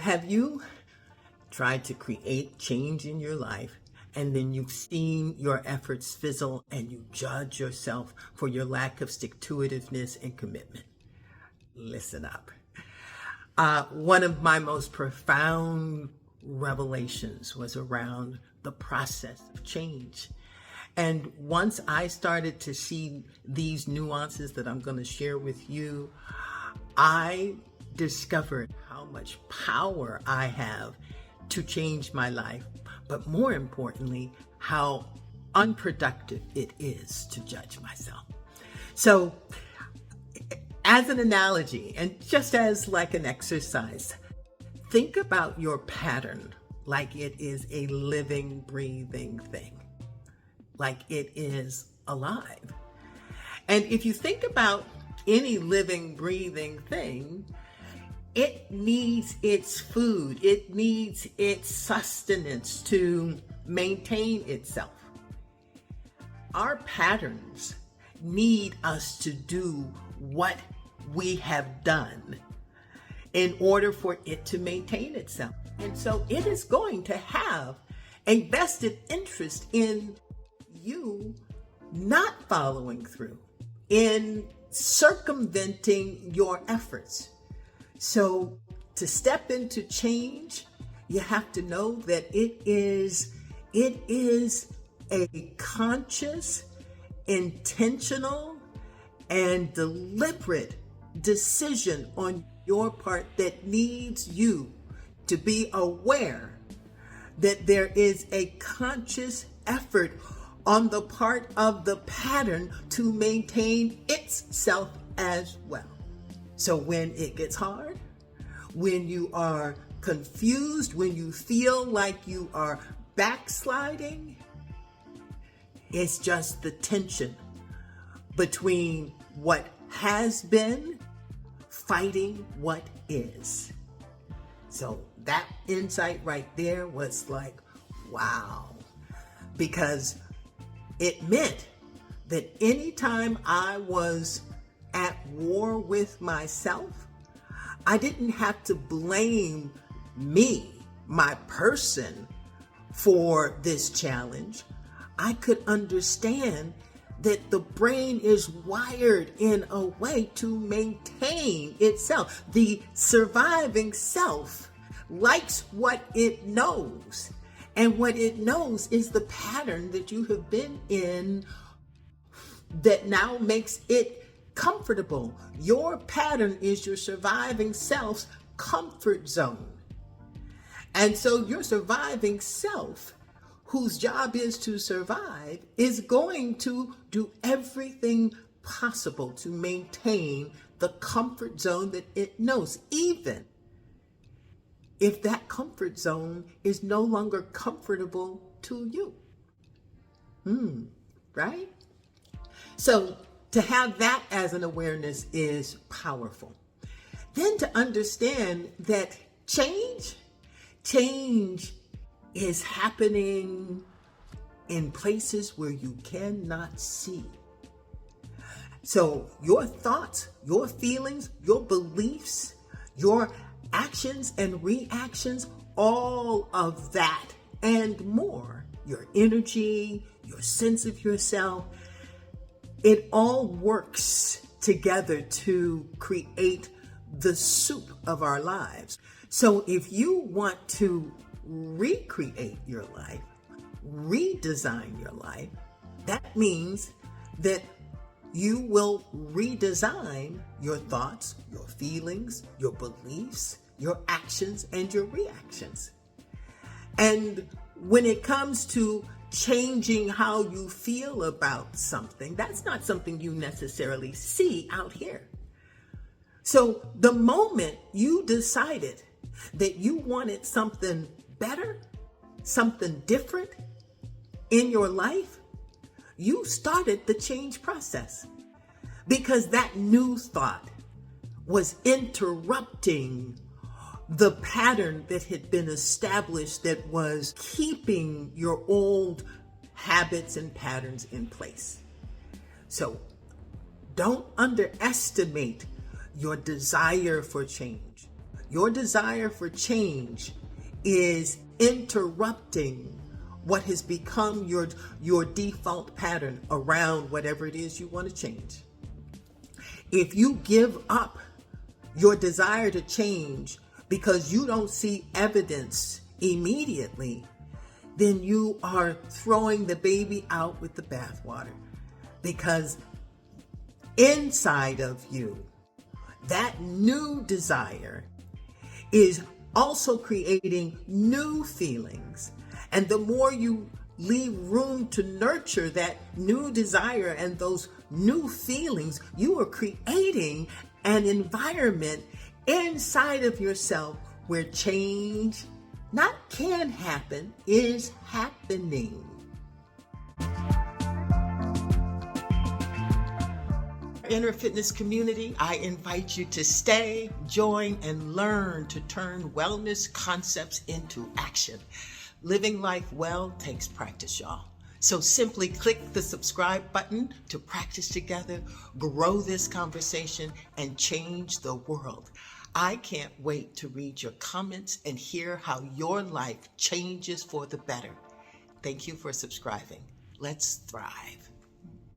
have you tried to create change in your life and then you've seen your efforts fizzle and you judge yourself for your lack of stick-to-itiveness and commitment? Listen up. One of my most profound revelations was around the process of change. And once I started to see these nuances that I'm going to share with you, I discovered how much power I have to change my life, but more importantly, how unproductive it is to judge myself. So, as an analogy, and just as like an exercise, think about your pattern like it is a living, breathing thing, like it is alive. And if you think about any living, breathing thing, it needs its food, it needs its sustenance to maintain itself. Our patterns need us to do what we have done in order for it to maintain itself. And so it is going to have a vested interest in you not following through, in circumventing your efforts. So to step into change, you have to know that it is a conscious, intentional, and deliberate decision on your part that needs you to be aware that there is a conscious effort on the part of the pattern to maintain itself as well. So when it gets hard, when you are confused, when you feel like you are backsliding, it's just the tension between what has been fighting what is. So that insight right there was like, wow, because it meant that anytime I was at war with myself, I didn't have to blame me, my person, for this challenge. I could understand that the brain is wired in a way to maintain itself. The surviving self likes what it knows. And what it knows is the pattern that you have been in that now makes it comfortable. Your pattern is your surviving self's comfort zone. And so your surviving self, whose job is to survive, is going to do everything possible to maintain the comfort zone that it knows, even if that comfort zone is no longer comfortable to you. Right? So to have that as an awareness is powerful. Then to understand that change is happening in places where you cannot see. So your thoughts, your feelings, your beliefs, your actions and reactions, all of that and more, your energy, your sense of yourself, it all works together to create the soup of our lives. So if you want to recreate your life, redesign your life, that means that you will redesign your thoughts, your feelings, your beliefs, your actions, and your reactions. And when it comes to changing how you feel about something, that's not something you necessarily see out here. So the moment you decided that you wanted something better, something different in your life, you started the change process because that new thought was interrupting the pattern that had been established that was keeping your old habits and patterns in place. So don't underestimate your desire for change, Your desire for change is interrupting what has become your default pattern around whatever it is you want to change. If you give up your desire to change because you don't see evidence immediately, then you are throwing the baby out with the bathwater. Because inside of you, that new desire is also creating new feelings. And the more you leave room to nurture that new desire and those new feelings, you are creating an environment inside of yourself where change not can happen, is happening. Inner fitness community, I invite you to stay, join, and learn to turn wellness concepts into action. Living life well takes practice, y'all. So simply click the subscribe button to practice together, grow this conversation, and change the world. I can't wait to read your comments and hear how your life changes for the better. Thank you for subscribing. Let's thrive.